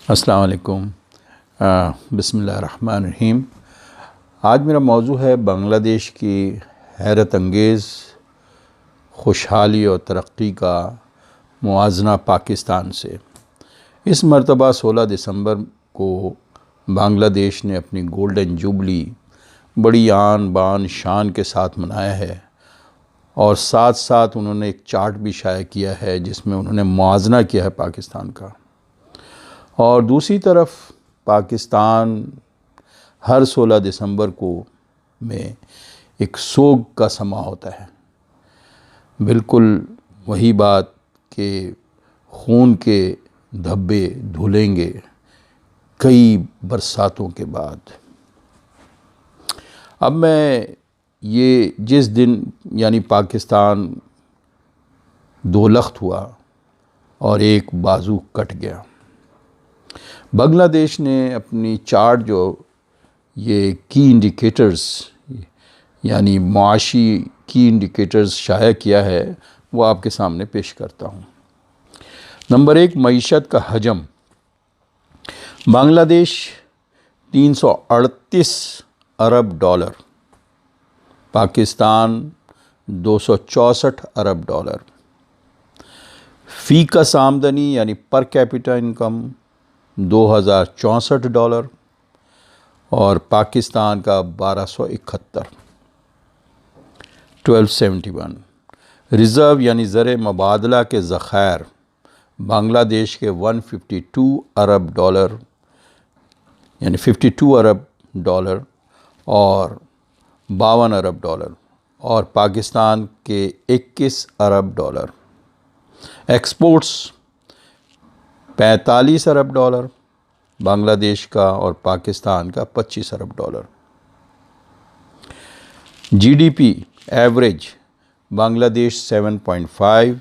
السلام علیکم۔ بسم اللہ الرحمن الرحیم۔ آج میرا موضوع ہے بنگلہ دیش کی حیرت انگیز خوشحالی اور ترقی کا موازنہ پاکستان سے۔ اس مرتبہ 16 دسمبر کو بنگلہ دیش نے اپنی گولڈن جوبلی بڑی آن بان شان کے ساتھ منایا ہے، اور ساتھ ساتھ انہوں نے ایک چارٹ بھی شائع کیا ہے جس میں انہوں نے موازنہ کیا ہے پاکستان کا۔ اور دوسری طرف پاکستان ہر 16 دسمبر کو میں ایک سوگ کا سماں ہوتا ہے، بالکل وہی بات کہ خون کے دھبے دھلیں گے کئی برساتوں کے بعد۔ اب میں یہ جس دن یعنی پاکستان دو لخت ہوا اور ایک بازو کٹ گیا، بنگلہ دیش نے اپنی چارٹ جو یہ کی انڈیکیٹرز یعنی معاشی کی انڈیکیٹرز شائع کیا ہے وہ آپ کے سامنے پیش کرتا ہوں۔ نمبر 1، معیشت کا حجم۔ بنگلہ دیش 338 ارب ڈالر، پاکستان 264 ارب ڈالر۔ فی کس آمدنی یعنی پر کیپٹا انکم 2064 ڈالر اور پاکستان کا 1271۔ ریزرو یعنی زر مبادلہ کے ذخائر بنگلہ دیش کے 152 ارب ڈالر یعنی 52 ارب ڈالر اور 52 ارب ڈالر، اور پاکستان کے 21 ارب ڈالر۔ ایکسپورٹس 45 ارب ڈالر بنگلہ دیش کا اور پاکستان کا 25 ارب dollar. G D P average Bangladesh 7.5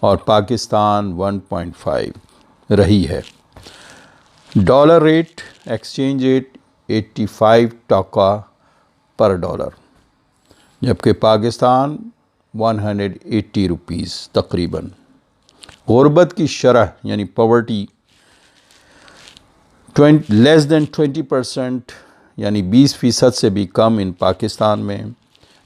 اور پاکستان 1.5 رہی ہے۔ Dollar rate, exchange rate 85 taka پر ڈالر، جبکہ پاکستان 180 روپیز تقریباً۔ غربت کی شرح یعنی پاورٹی لیس دین 20% یعنی 20% سے بھی کم ان پاکستان میں،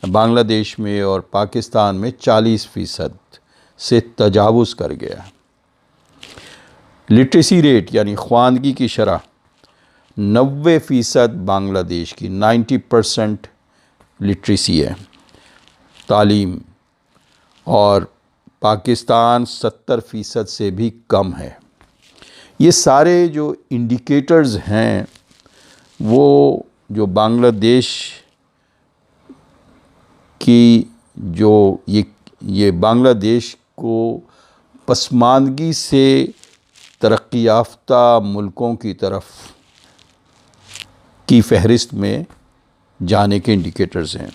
بنگلہ دیش میں، اور پاکستان میں 40% سے تجاوز کر گیا۔ لٹریسی ریٹ یعنی خواندگی کی شرح 90% بنگلہ دیش کی 90% لٹریسی ہے، تعلیم، اور پاکستان 70% سے بھی کم ہے۔ یہ سارے جو انڈیکیٹرز ہیں وہ جو بنگلہ دیش کی جو یہ بنگلہ دیش کو پسماندگی سے ترقی یافتہ ملکوں کی طرف کی فہرست میں جانے کے انڈیکیٹرز ہیں۔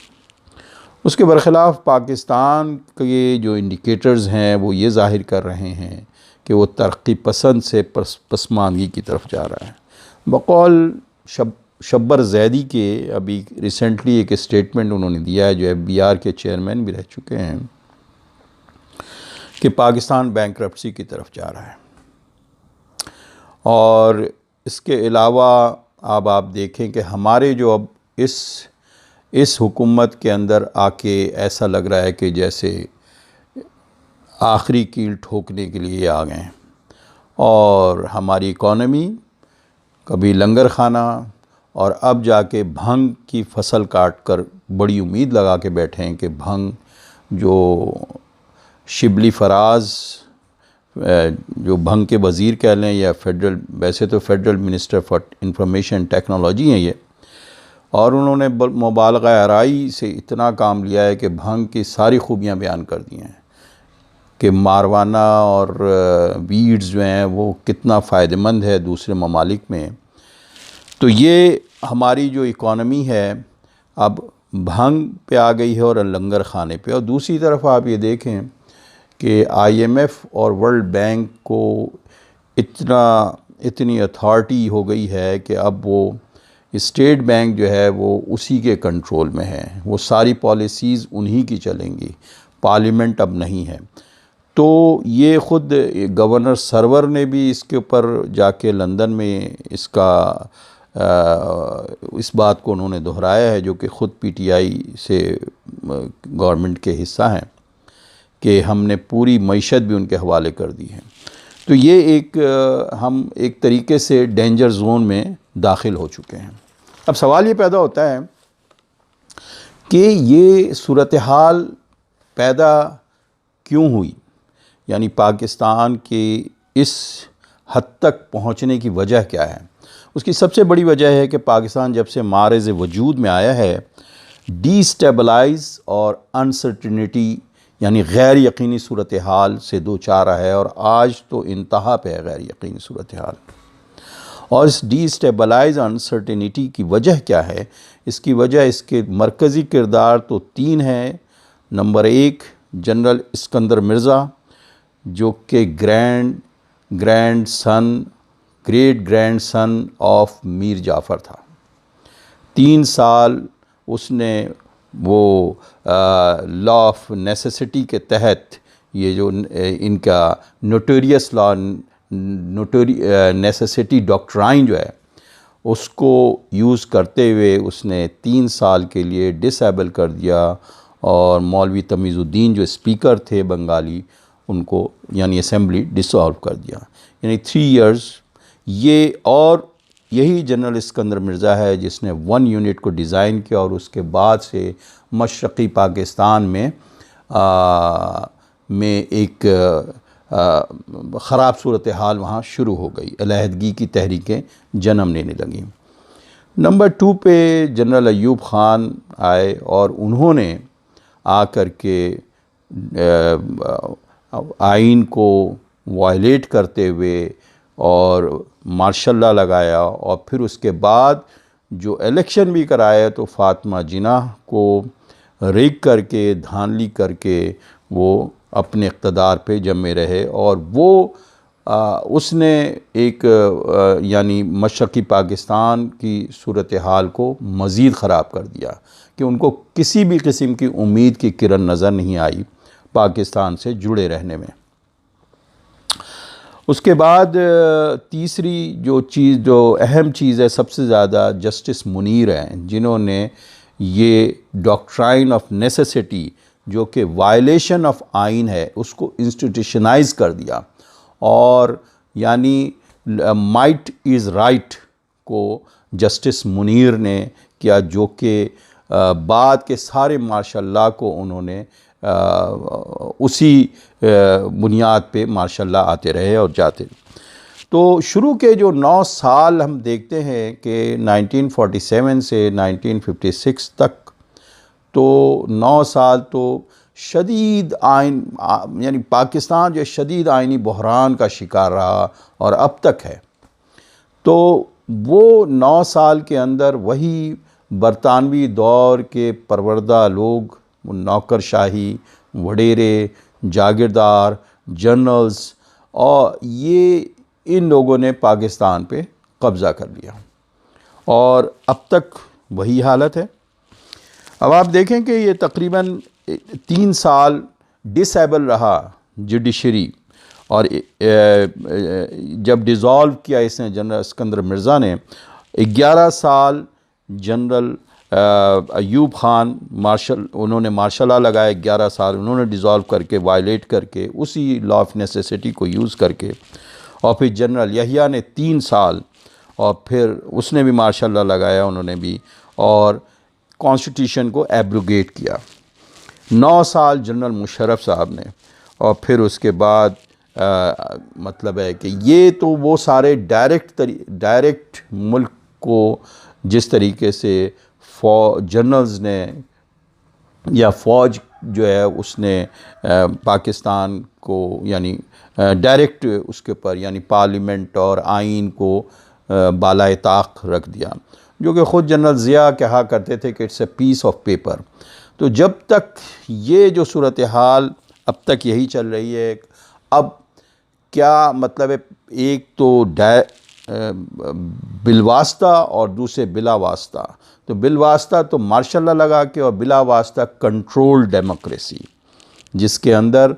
اس کے برخلاف پاکستان کے جو انڈیکیٹرز ہیں وہ یہ ظاہر کر رہے ہیں کہ وہ ترقی پسند سے پسماندگی کی طرف جا رہا ہے۔ بقول شبر زیدی کے ابھی ریسنٹلی ایک اسٹیٹمنٹ انہوں نے دیا ہے، جو FBR کے چیئرمین بھی رہ چکے ہیں، کہ پاکستان بینکرپسی کی طرف جا رہا ہے۔ اور اس کے علاوہ اب آپ دیکھیں کہ ہمارے جو اب اس حکومت کے اندر آ کے ایسا لگ رہا ہے کہ جیسے آخری کیل ٹھوکنے کے لیے آ گئے ہیں، اور ہماری اکانومی کبھی لنگر خانہ اور اب جا کے بھنگ کی فصل کاٹ کر بڑی امید لگا کے بیٹھے ہیں کہ بھنگ جو شبلی فراز جو بھنگ کے وزیر کہہ لیں یا ویسے تو federal minister for information technology ہیں یہ، اور انہوں نے مبالغہ آرائی سے اتنا کام لیا ہے کہ بھنگ کی ساری خوبیاں بیان کر دی ہیں کہ ماروانا اور ویڈز جو ہیں وہ کتنا فائدہ مند ہے دوسرے ممالک میں۔ تو یہ ہماری جو اکانومی ہے اب بھنگ پہ آ گئی ہے اور لنگر خانے پہ۔ اور دوسری طرف آپ یہ دیکھیں کہ IMF اور ورلڈ بینک کو اتنی اتھارٹی ہو گئی ہے کہ اب وہ اسٹیٹ بینک جو ہے وہ اسی کے کنٹرول میں ہے، وہ ساری پالیسیز انہی کی چلیں گی، پارلیمنٹ اب نہیں ہے۔ تو یہ خود گورنر سرور نے بھی اس کے اوپر جا کے لندن میں اس بات کو انہوں نے دہرایا ہے، جو کہ خود پی ٹی آئی سے گورنمنٹ کے حصہ ہیں، کہ ہم نے پوری معیشت بھی ان کے حوالے کر دی ہے۔ تو یہ ہم ایک طریقے سے ڈینجر زون میں داخل ہو چکے ہیں۔ اب سوال یہ پیدا ہوتا ہے کہ یہ صورتحال پیدا کیوں ہوئی، یعنی پاکستان کے اس حد تک پہنچنے کی وجہ کیا ہے؟ اس کی سب سے بڑی وجہ ہے کہ پاکستان جب سے معرض وجود میں آیا ہے، ڈی اسٹیبلائز اور انسرٹنٹی یعنی غیر یقینی صورتحال سے دوچار ہے، اور آج تو انتہا پہ ہے غیر یقینی صورتحال۔ اور اس ڈی اسٹیبلائز انسرٹنٹی کی وجہ کیا ہے؟ اس کی وجہ، اس کے مرکزی کردار تو 3 ہیں۔ نمبر 1 جنرل اسکندر مرزا، جو کہ گریٹ گرینڈ سن آف میر جعفر تھا۔ 3 سال اس نے وہ لا آف نیسیسٹی کے تحت، یہ جو ان کا نوٹوریس لا نیسیسٹی ڈاکٹرائن جو ہے، اس کو یوز کرتے ہوئے اس نے 3 سال کے لیے ڈسیبل کر دیا، اور مولوی تمیز الدین جو اسپیکر تھے بنگالی، ان کو یعنی اسمبلی ڈسالو کر دیا، یعنی 3 ایئرز۔ یہ اور یہی جنرل اسکندر مرزا ہے جس نے 1 یونٹ کو ڈیزائن کیا، اور اس کے بعد سے مشرقی پاکستان میں ایک خراب صورتحال وہاں شروع ہو گئی، علیحدگی کی تحریکیں جنم لینے لگیں۔ نمبر 2 پہ جنرل ایوب خان آئے، اور انہوں نے آ کر کے آئین کو وائلیٹ کرتے ہوئے اور مارشل لا لگایا، اور پھر اس کے بعد جو الیکشن بھی کرایا تو فاطمہ جناح کو ریگ کر کے، دھاندلی کر کے وہ اپنے اقتدار پہ جمے رہے، اور وہ اس نے ایک یعنی مشرقی پاکستان کی صورتحال کو مزید خراب کر دیا، کہ ان کو کسی بھی قسم کی امید کی کرن نظر نہیں آئی پاکستان سے جڑے رہنے میں۔ اس کے بعد تیسری جو اہم چیز ہے، سب سے زیادہ جسٹس منیر ہیں، جنہوں نے یہ ڈاکٹرائن آف نیسیسٹی، جو کہ وائلیشن آف آئین ہے، اس کو انسٹیٹیوشنائز کر دیا، اور یعنی مائٹ از رائٹ کو جسٹس منیر نے کیا، جو کہ بعد کے سارے مارشل لا کو انہوں نے اسی بنیاد پہ مارشل لا آتے رہے اور جاتے۔ تو شروع کے جو 9 سال ہم دیکھتے ہیں کہ 1947 سے 1956 تک، تو 9 سال تو شدید یعنی پاکستان جو شدید آئینی بحران کا شکار رہا اور اب تک ہے۔ تو وہ 9 سال کے اندر وہی برطانوی دور کے پروردہ لوگ، نوکر شاہی، وڈیرے، جاگیردار، جنرلز، اور ان لوگوں نے پاکستان پہ قبضہ کر لیا، اور اب تک وہی حالت ہے۔ اب آپ دیکھیں کہ یہ تقریباً 3 سال ڈسیبل رہا جوڈیشری، اور جب ڈیزالو کیا اس نے جنرل اسکندر مرزا نے، 11 سال جنرل ایوب خان انہوں نے مارشل لا لگایا، 11 سال انہوں نے ڈیزالو کر کے، وائلیٹ کر کے، اسی لا آف نیسیسٹی کو یوز کر کے، اور پھر جنرل یحییٰ نے 3 سال، اور پھر اس نے بھی مارشل لا لگایا انہوں نے بھی، اور کانسٹیٹیوشن کو ایبروگیٹ کیا۔ 9 سال جنرل مشرف صاحب نے، اور پھر اس کے بعد مطلب ہے کہ یہ تو وہ سارے ڈائریکٹ ملک کو جس طریقے سے جنرلز نے یا فوج جو ہے اس نے پاکستان کو یعنی ڈائریکٹ اس کے اوپر یعنی پارلیمنٹ اور آئین کو بالائے طاق رکھ دیا، جو کہ خود جنرل ضیاء کہا کرتے تھے کہ it's a piece of paper. تو جب تک یہ جو صورتحال اب تک یہی چل رہی ہے، اب کیا مطلب ہے، ایک تو بالواسطہ اور دوسرے بلا واسطہ۔ تو بالواسطہ تو مارشل لا لگا کے، اور بلا واسطہ کنٹرول ڈیموکریسی، جس کے اندر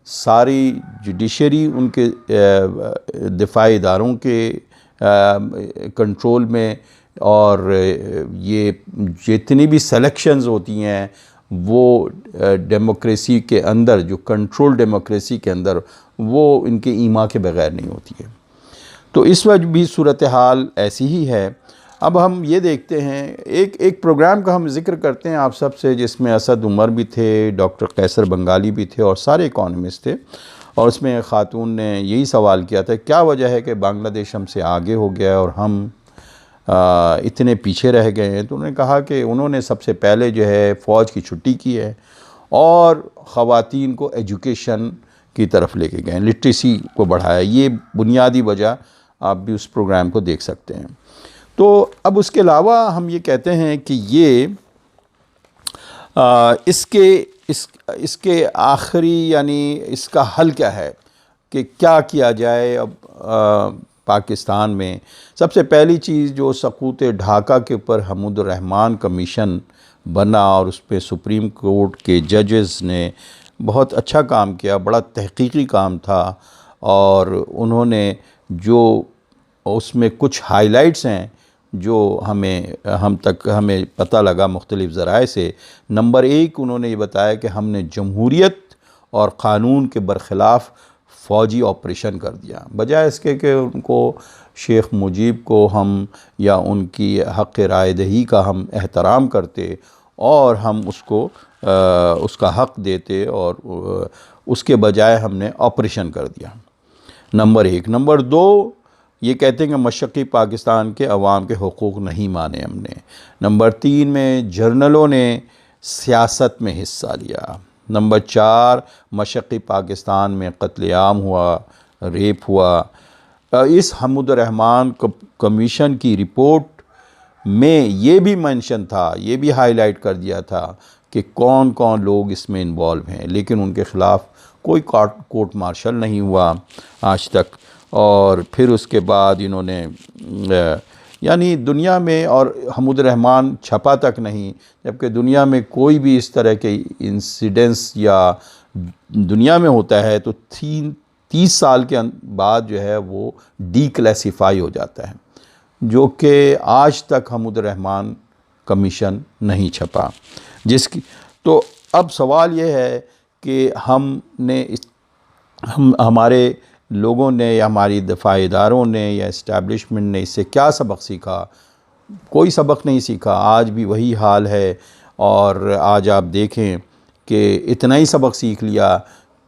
ساری جوڈیشری ان کے دفاعی اداروں کے کنٹرول میں، اور یہ جتنی بھی سلیکشنز ہوتی ہیں وہ ڈیموکریسی کے اندر، جو کنٹرول ڈیموکریسی کے اندر، وہ ان کے ایما کے بغیر نہیں ہوتی ہے۔ تو اس وقت بھی صورتحال ایسی ہی ہے۔ اب ہم یہ دیکھتے ہیں، ایک پروگرام کا ہم ذکر کرتے ہیں آپ سب سے، جس میں اسد عمر بھی تھے، ڈاکٹر قیصر بنگالی بھی تھے، اور سارے اکانومسٹ تھے، اور اس میں خاتون نے یہی سوال کیا تھا کیا وجہ ہے کہ بنگلہ دیش ہم سے آگے ہو گیا اور ہم اتنے پیچھے رہ گئے ہیں۔ تو انہوں نے کہا کہ انہوں نے سب سے پہلے جو ہے فوج کی چھٹی کی ہے، اور خواتین کو ایجوکیشن کی طرف لے کے گئے، لٹریسی کو بڑھایا۔ یہ بنیادی وجہ آپ بھی اس پروگرام کو دیکھ سکتے ہیں۔ تو اب اس کے علاوہ ہم یہ کہتے ہیں کہ یہ اس کے آخری، یعنی اس کا حل کیا ہے کہ کیا کیا جائے اب پاکستان میں۔ سب سے پہلی چیز جو سقوط ڈھاکہ کے اوپر حمود الرحمن کمیشن بنا، اور اس پہ سپریم کورٹ کے ججز نے بہت اچھا کام کیا، بڑا تحقیقی کام تھا، اور انہوں نے جو اس میں کچھ ہائی لائٹس ہیں جو ہمیں پتہ لگا مختلف ذرائع سے۔ نمبر ایک، انہوں نے یہ بتایا کہ ہم نے جمہوریت اور قانون کے برخلاف فوجی آپریشن کر دیا، بجائے اس کے کہ ان کو شیخ مجیب کو ہم یا ان کی حق رائے دہی کا ہم احترام کرتے اور ہم اس کا حق دیتے، اور اس کے بجائے ہم نے آپریشن کر دیا، نمبر ایک۔ نمبر دو، یہ کہتے ہیں کہ مشرقی پاکستان کے عوام کے حقوق نہیں مانے ہم نے۔ نمبر تین میں جرنلوں نے سیاست میں حصہ لیا۔ نمبر چار، مشرقی پاکستان میں قتل عام ہوا، ریپ ہوا۔ اس حمود الرحمن کمیشن کی رپورٹ میں یہ بھی منشن تھا، یہ بھی ہائی لائٹ کر دیا تھا کہ کون کون لوگ اس میں انوالو ہیں، لیکن ان کے خلاف کوئی کورٹ مارشل نہیں ہوا آج تک۔ اور پھر اس کے بعد انہوں نے یعنی دنیا میں، اور حمود الرحمن چھپا تک نہیں، جبکہ دنیا میں کوئی بھی اس طرح کے انسیڈنس یا دنیا میں ہوتا ہے تو 30 سال کے بعد جو ہے وہ ڈی کلیسیفائی ہو جاتا ہے، جو کہ آج تک حمود الرحمن کمیشن نہیں چھپا تو اب سوال یہ ہے کہ ہمارے لوگوں نے یا ہماری دفاعی اداروں نے یا اسٹیبلشمنٹ نے اس سے کیا سبق سیکھا؟ کوئی سبق نہیں سیکھا، آج بھی وہی حال ہے۔ اور آج آپ دیکھیں کہ اتنا ہی سبق سیکھ لیا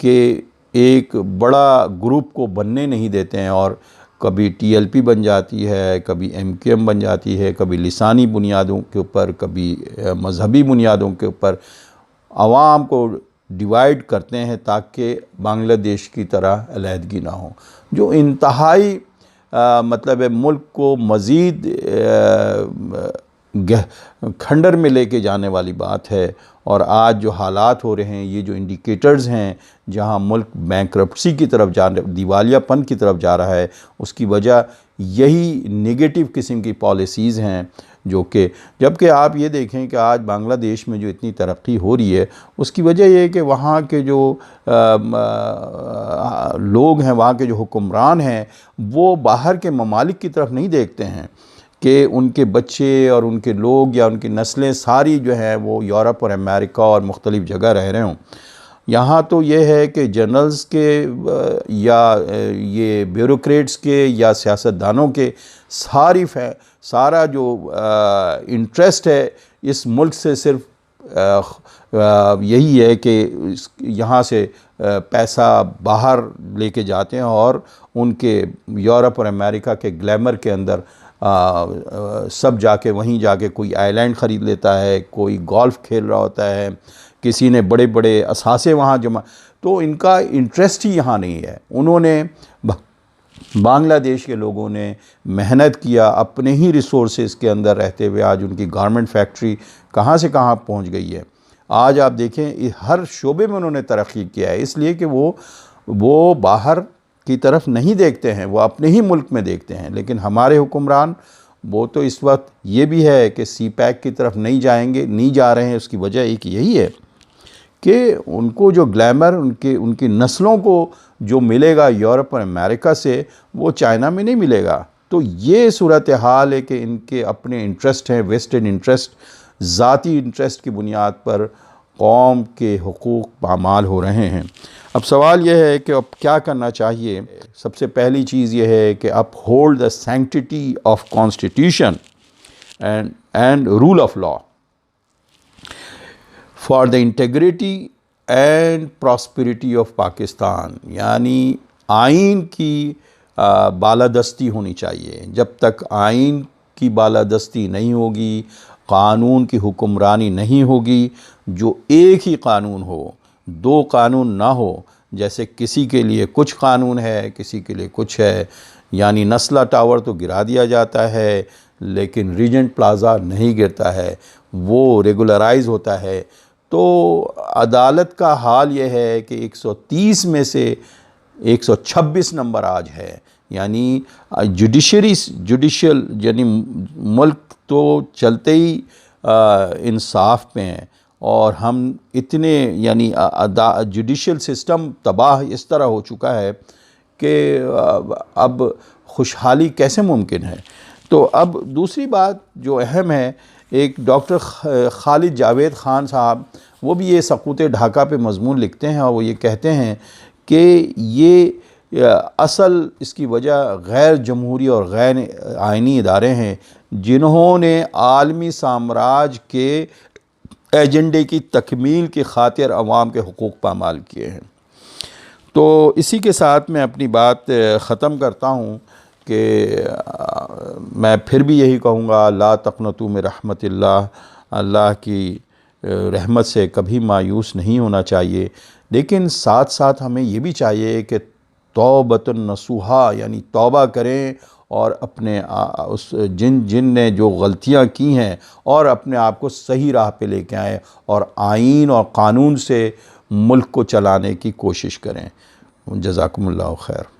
کہ ایک بڑا گروپ کو بننے نہیں دیتے ہیں، اور کبھی ٹی ایل پی بن جاتی ہے، کبھی ایم کیو ایم بن جاتی ہے، کبھی لسانی بنیادوں کے اوپر، کبھی مذہبی بنیادوں کے اوپر عوام کو ڈیوائیڈ کرتے ہیں تاکہ بنگلہ دیش کی طرح علیحدگی نہ ہو، جو انتہائی مطلب ملک کو مزید کھنڈر میں لے کے جانے والی بات ہے۔ اور آج جو حالات ہو رہے ہیں، یہ جو انڈیکیٹرز ہیں جہاں ملک بینکرپسی کی طرف دیوالیہ پن کی طرف جا رہا ہے، اس کی وجہ یہی نیگیٹو قسم کی پالیسیز ہیں، جو کہ جبکہ آپ یہ دیکھیں کہ آج بنگلہ دیش میں جو اتنی ترقی ہو رہی ہے، اس کی وجہ یہ ہے کہ وہاں کے جو لوگ ہیں، وہاں کے جو حکمران ہیں، وہ باہر کے ممالک کی طرف نہیں دیکھتے ہیں کہ ان کے بچے اور ان کے لوگ یا ان کی نسلیں ساری جو ہیں وہ یورپ اور امریکہ اور مختلف جگہ رہ رہے ہوں۔ یہاں تو یہ ہے کہ جنرلز کے یا یہ بیوروکریٹس کے یا سیاستدانوں کے سارا جو انٹرسٹ ہے اس ملک سے صرف یہی ہے کہ یہاں سے پیسہ باہر لے کے جاتے ہیں، اور ان کے یورپ اور امریکہ کے گلیمر کے اندر سب جا کے وہیں جا کے کوئی آئی لینڈ خرید لیتا ہے، کوئی گولف کھیل رہا ہوتا ہے، کسی نے بڑے بڑے اثاثے وہاں جمع، تو ان کا انٹرسٹ ہی یہاں نہیں ہے۔ انہوں نے بنگلہ دیش کے لوگوں نے محنت کیا اپنے ہی ریسورسز کے اندر رہتے ہوئے، آج ان کی گارمنٹ فیکٹری کہاں سے کہاں پہنچ گئی ہے۔ آج آپ دیکھیں ہر شعبے میں انہوں نے ترقی کیا ہے، اس لیے کہ وہ باہر کی طرف نہیں دیکھتے ہیں، وہ اپنے ہی ملک میں دیکھتے ہیں۔ لیکن ہمارے حکمران وہ تو اس وقت یہ بھی ہے کہ سی پیک کی طرف نہیں جا رہے ہیں۔ اس کی وجہ ایک یہی ہے کہ ان کو جو گلیمر ان کی نسلوں کو جو ملے گا یورپ اور امریکہ سے، وہ چائنا میں نہیں ملے گا۔ تو یہ صورتحال ہے کہ ان کے اپنے انٹرسٹ ہیں، ویسٹرن انٹرسٹ، ذاتی انٹرسٹ کی بنیاد پر قوم کے حقوق پامال ہو رہے ہیں۔ اب سوال یہ ہے کہ اب کیا کرنا چاہیے؟ سب سے پہلی چیز یہ ہے کہ uphold the sanctity of constitution and rule of law for the integrity and prosperity of Pakistan, یعنی آئین کی بالادستی ہونی چاہیے۔ جب تک آئین کی بالادستی نہیں ہوگی، قانون کی حکمرانی نہیں ہوگی، جو ایک ہی قانون ہو، دو قانون نہ ہو، جیسے کسی کے لیے کچھ قانون ہے، کسی کے لیے کچھ ہے، یعنی نسلہ ٹاور تو گرا دیا جاتا ہے لیکن ریجنٹ پلازا نہیں گرتا ہے، وہ ریگولرائز ہوتا ہے۔ تو عدالت کا حال یہ ہے کہ 130 میں سے 126 نمبر آج ہے، یعنی جوڈیشل یعنی ملک تو چلتے ہی انصاف پہ ہیں، اور ہم اتنے یعنی جوڈیشل سسٹم تباہ اس طرح ہو چکا ہے کہ اب خوشحالی کیسے ممکن ہے؟ تو اب دوسری بات جو اہم ہے، ایک ڈاکٹر خالد جاوید خان صاحب، وہ بھی یہ سقوط ڈھاکہ پہ مضمون لکھتے ہیں، اور وہ یہ کہتے ہیں کہ یہ اصل اس کی وجہ غیر جمہوری اور غیر آئینی ادارے ہیں، جنہوں نے عالمی سامراج کے ایجنڈے کی تکمیل کی خاطر عوام کے حقوق پامال کیے ہیں۔ تو اسی کے ساتھ میں اپنی بات ختم کرتا ہوں کہ میں پھر بھی یہی کہوں گا، لا تقنطوا من رحمت اللہ، اللہ کی رحمت سے کبھی مایوس نہیں ہونا چاہیے، لیکن ساتھ ساتھ ہمیں یہ بھی چاہیے کہ توبۃ نصوحا، یعنی توبہ کریں اور اپنے اس جن نے جو غلطیاں کی ہیں اور اپنے آپ کو صحیح راہ پہ لے کے آئیں اور آئین اور قانون سے ملک کو چلانے کی کوشش کریں۔ جزاکم اللہ خیر۔